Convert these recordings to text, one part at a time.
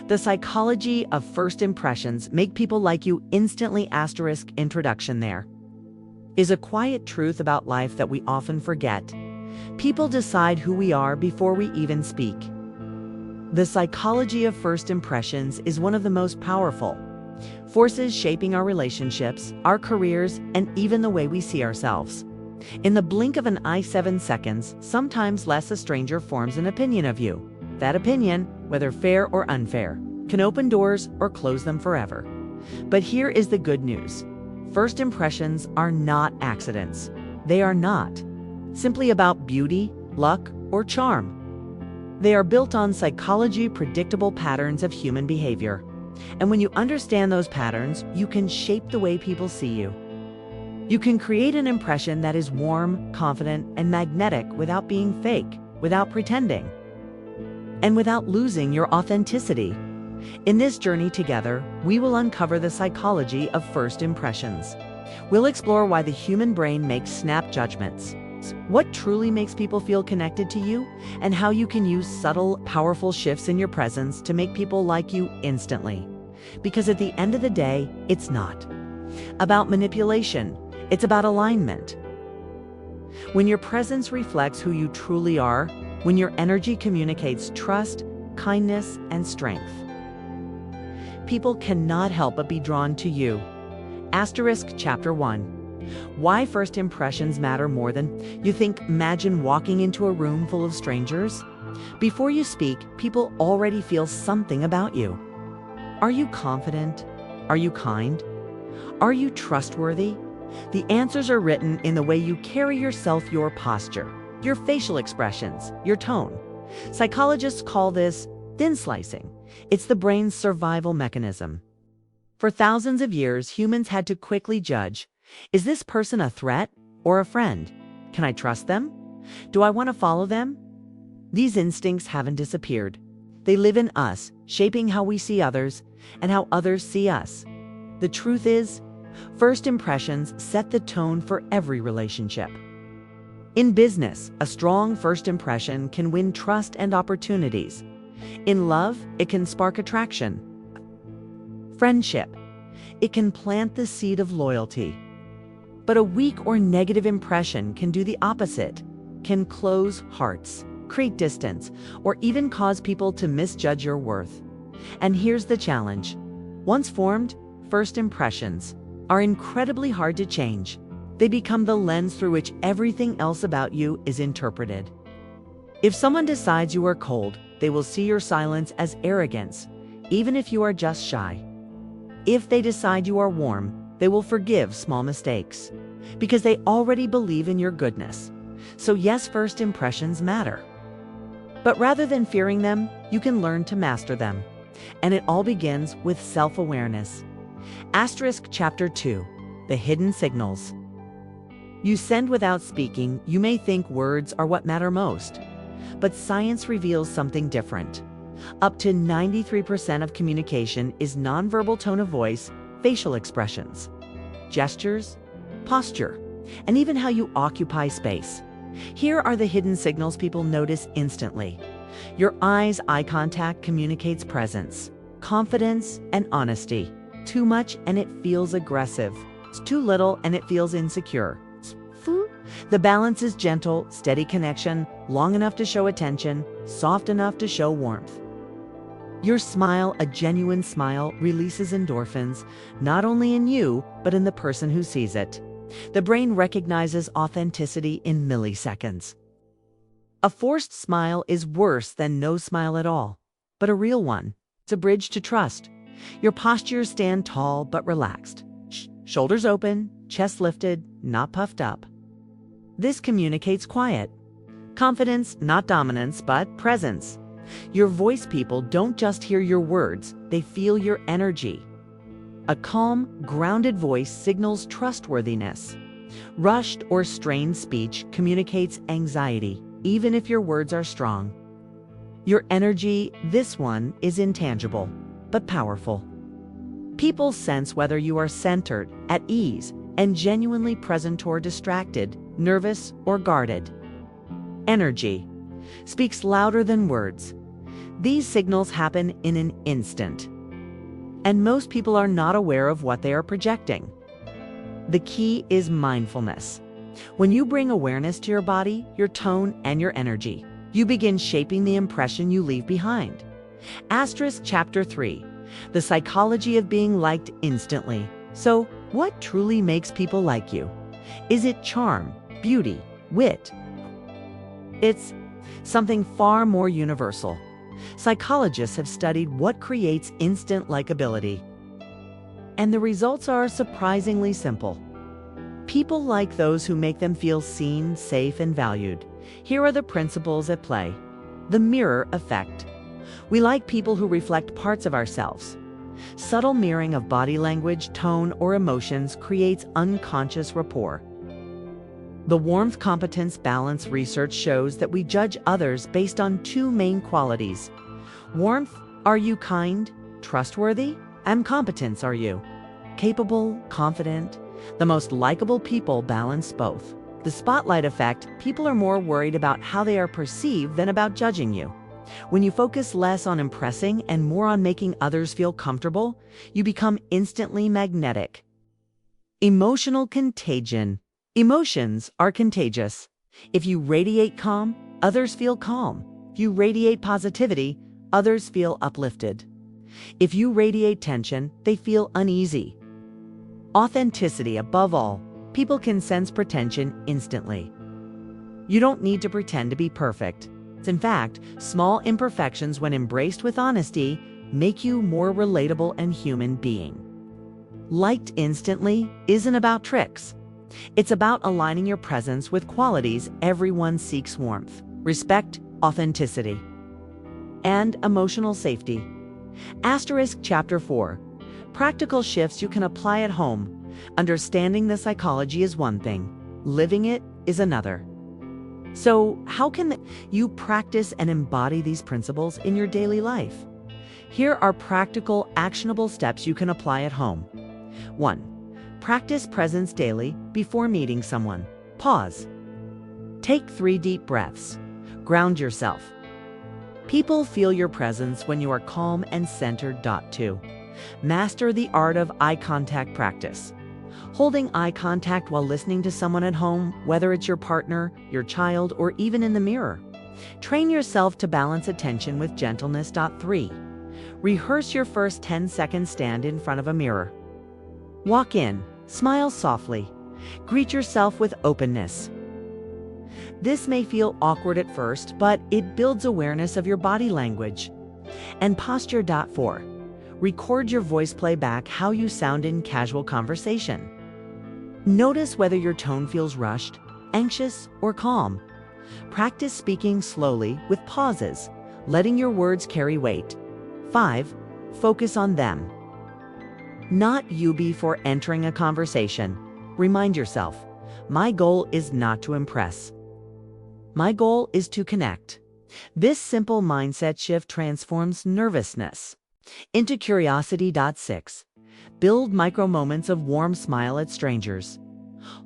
The psychology of first impressions make people like you instantly * introduction there is a quiet truth about life that we often forget. People decide who we are before we even speak. The psychology of first impressions is one of the most powerful forces shaping our relationships, our careers, and even the way we see ourselves. In the blink of an eye, 7 seconds, sometimes less, a stranger forms an opinion of you. That opinion, whether fair or unfair, can open doors or close them forever. But here is the good news. First impressions are not accidents. They are not simply about beauty, luck, or charm. They are built on psychology, predictable patterns of human behavior. And when you understand those patterns, you can shape the way people see you. You can create an impression that is warm, confident, and magnetic without being fake, without pretending, and without losing your authenticity. In this journey together, we will uncover the psychology of first impressions. We'll explore why the human brain makes snap judgments, what truly makes people feel connected to you, and how you can use subtle, powerful shifts in your presence to make people like you instantly. Because at the end of the day, it's not about manipulation, it's about alignment. When your presence reflects who you truly are, when your energy communicates trust, kindness, and strength, people cannot help but be drawn to you. Chapter 1. Why first impressions matter more than you think. Imagine walking into a room full of strangers. Before you speak, people already feel something about you. Are you confident? Are you kind? Are you trustworthy? The answers are written in the way you carry yourself, your posture, your facial expressions, your tone. Psychologists call this thin slicing. It's the brain's survival mechanism. For thousands of years, humans had to quickly judge, is this person a threat or a friend? Can I trust them? Do I want to follow them? These instincts haven't disappeared. They live in us, shaping how we see others and how others see us. The truth is, first impressions set the tone for every relationship. In business, a strong first impression can win trust and opportunities. In love, it can spark attraction. Friendship, it can plant the seed of loyalty. But a weak or negative impression can do the opposite, can close hearts, create distance, or even cause people to misjudge your worth. And here's the challenge. Once formed, first impressions are incredibly hard to change. They become the lens through which everything else about you is interpreted. If someone decides you are cold, they will see your silence as arrogance, even if you are just shy. If they decide you are warm, they will forgive small mistakes, because they already believe in your goodness. So yes, first impressions matter. But rather than fearing them, you can learn to master them. And it all begins with self-awareness. Chapter 2. The hidden signals. You send without speaking. You may think words are what matter most, but science reveals something different. Up to 93% of communication is nonverbal tone of voice, facial expressions, gestures, posture, and even how you occupy space. Here are the hidden signals people notice instantly. Your eyes' eye contact communicates presence, confidence, and honesty. Too much and it feels aggressive. It's too little and it feels insecure. The balance is gentle, steady connection, long enough to show attention, soft enough to show warmth. Your smile, a genuine smile, releases endorphins, not only in you, but in the person who sees it. The brain recognizes authenticity in milliseconds. A forced smile is worse than no smile at all, but a real one. It's a bridge to trust. Your postures stand tall but relaxed. Shoulders open, chest lifted, not puffed up. This communicates quiet. Confidence, not dominance, but presence. Your voice, people don't just hear your words, they feel your energy. A calm, grounded voice signals trustworthiness. Rushed or strained speech communicates anxiety, even if your words are strong. Your energy, this one, is intangible, but powerful. People sense whether you are centered, at ease, and genuinely present or distracted, nervous or guarded. Energy speaks louder than words. These signals happen in an instant, and most people are not aware of what they are projecting. The key is mindfulness. When you bring awareness to your body, your tone, and your energy, you begin shaping the impression you leave behind. Asterisk Chapter 3. The psychology of being liked instantly. So, what truly makes people like you? Is it charm, beauty, wit? It's something far more universal. Psychologists have studied what creates instant likability, and the results are surprisingly simple. People like those who make them feel seen, safe, and valued. Here are the principles at play. The mirror effect. We like people who reflect parts of ourselves. Subtle mirroring of body language, tone, or emotions creates unconscious rapport. The warmth competence balance research shows that we judge others based on two main qualities. Warmth, are you kind, trustworthy? And competence, are you capable, confident? The most likable people balance both. The spotlight effect, people are more worried about how they are perceived than about judging you. When you focus less on impressing and more on making others feel comfortable, you become instantly magnetic. Emotional contagion. Emotions are contagious. If you radiate calm, others feel calm. If you radiate positivity, others feel uplifted. If you radiate tension, they feel uneasy. Authenticity above all. People can sense pretension instantly. You don't need to pretend to be perfect. In fact, small imperfections, when embraced with honesty, make you more relatable and human being. Liked instantly isn't about tricks. It's about aligning your presence with qualities everyone seeks: warmth, respect, authenticity, and emotional safety. Asterisk Chapter 4. Practical shifts you can apply at home. Understanding the psychology is one thing, living it is another. So, how can you practice and embody these principles in your daily life? Here are practical, actionable steps you can apply at home. 1. Practice presence daily before meeting someone. Pause. Take 3 deep breaths. Ground yourself. People feel your presence when you are calm and centered. 2. Master the art of eye contact practice. Holding eye contact while listening to someone at home, whether it's your partner, your child, or even in the mirror. Train yourself to balance attention with gentleness. 3. Rehearse your first 10-second stand in front of a mirror. Walk in, smile softly, greet yourself with openness. This may feel awkward at first, but it builds awareness of your body language. And posture. 4. Record your voice, play back how you sound in casual conversation. Notice whether your tone feels rushed, anxious, or calm. Practice speaking slowly with pauses, letting your words carry weight. 5. Focus on them, not you before entering a conversation. Remind yourself, my goal is not to impress. My goal is to connect. This simple mindset shift transforms nervousness into curiosity. 6. Build micro moments of warm smile at strangers.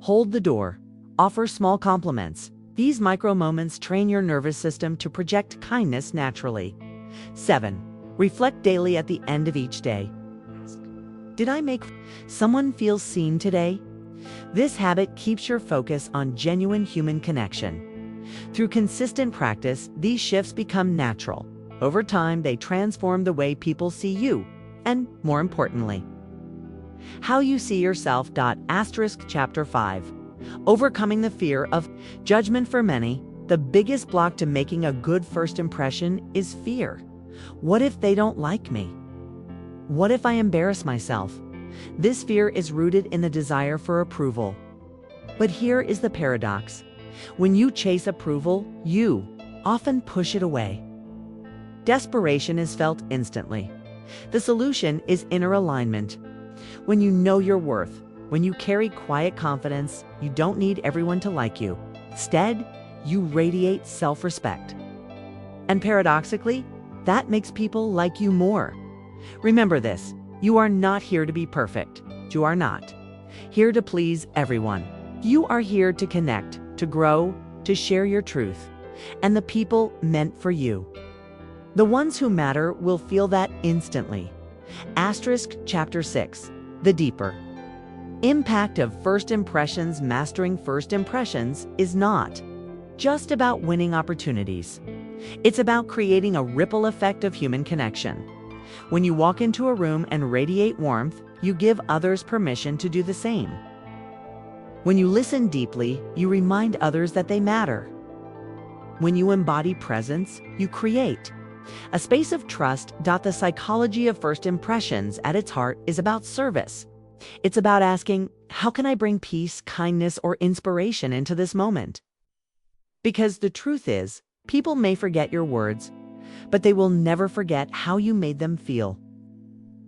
Hold the door. Offer small compliments. These micro moments train your nervous system to project kindness naturally. 7. Reflect daily at the end of each day. Did I make someone feel seen today? This habit keeps your focus on genuine human connection. Through consistent practice, these shifts become natural. Over time, they transform the way people see you, and more importantly, how you see yourself. Asterisk Chapter 5. Overcoming the fear of judgment. For many, the biggest block to making a good first impression is fear. What if they don't like me? What if I embarrass myself? This fear is rooted in the desire for approval. But here is the paradox. When you chase approval, you often push it away. Desperation is felt instantly. The solution is inner alignment. When you know your worth, when you carry quiet confidence, you don't need everyone to like you. Instead, you radiate self-respect. And paradoxically, that makes people like you more. Remember this, you are not here to be perfect. You are not here to please everyone. You are here to connect, to grow, to share your truth, and the people meant for you. The ones who matter will feel that instantly. Asterisk Chapter 6. The deeper impact of first impressions. Mastering first impressions is not just about winning opportunities. It's about creating a ripple effect of human connection. When you walk into a room and radiate warmth, you give others permission to do the same. When you listen deeply, you remind others that they matter. When you embody presence, you create a space of trust. The psychology of first impressions at its heart is about service. It's about asking, how can I bring peace, kindness, or inspiration into this moment? Because the truth is, people may forget your words, but they will never forget how you made them feel.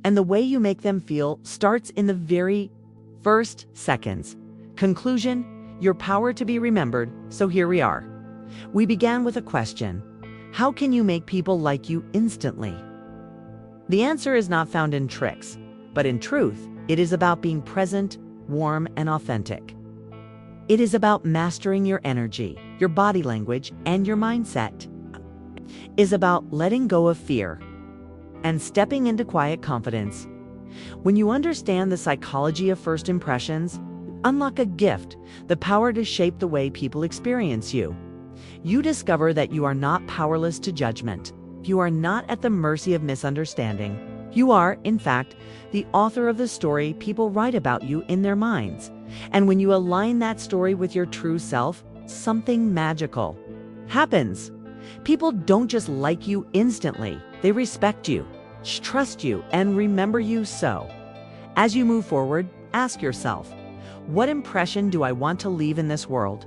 And the way you make them feel starts in the very first seconds. Conclusion, your power to be remembered. So here we are. We began with a question. How can you make people like you instantly? The answer is not found in tricks, but in truth. It is about being present, warm, and authentic. It is about mastering your energy, your body language, and your mindset. It is about letting go of fear and stepping into quiet confidence. When you understand the psychology of first impressions, unlock a gift, the power to shape the way people experience you. You discover that you are not powerless to judgment. You are not at the mercy of misunderstanding. You are, in fact, the author of the story people write about you in their minds. And when you align that story with your true self, something magical happens. People don't just like you instantly. They respect you, trust you, and remember you. So, as you move forward, ask yourself, what impression do I want to leave in this world?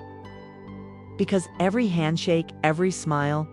Because every handshake, every smile,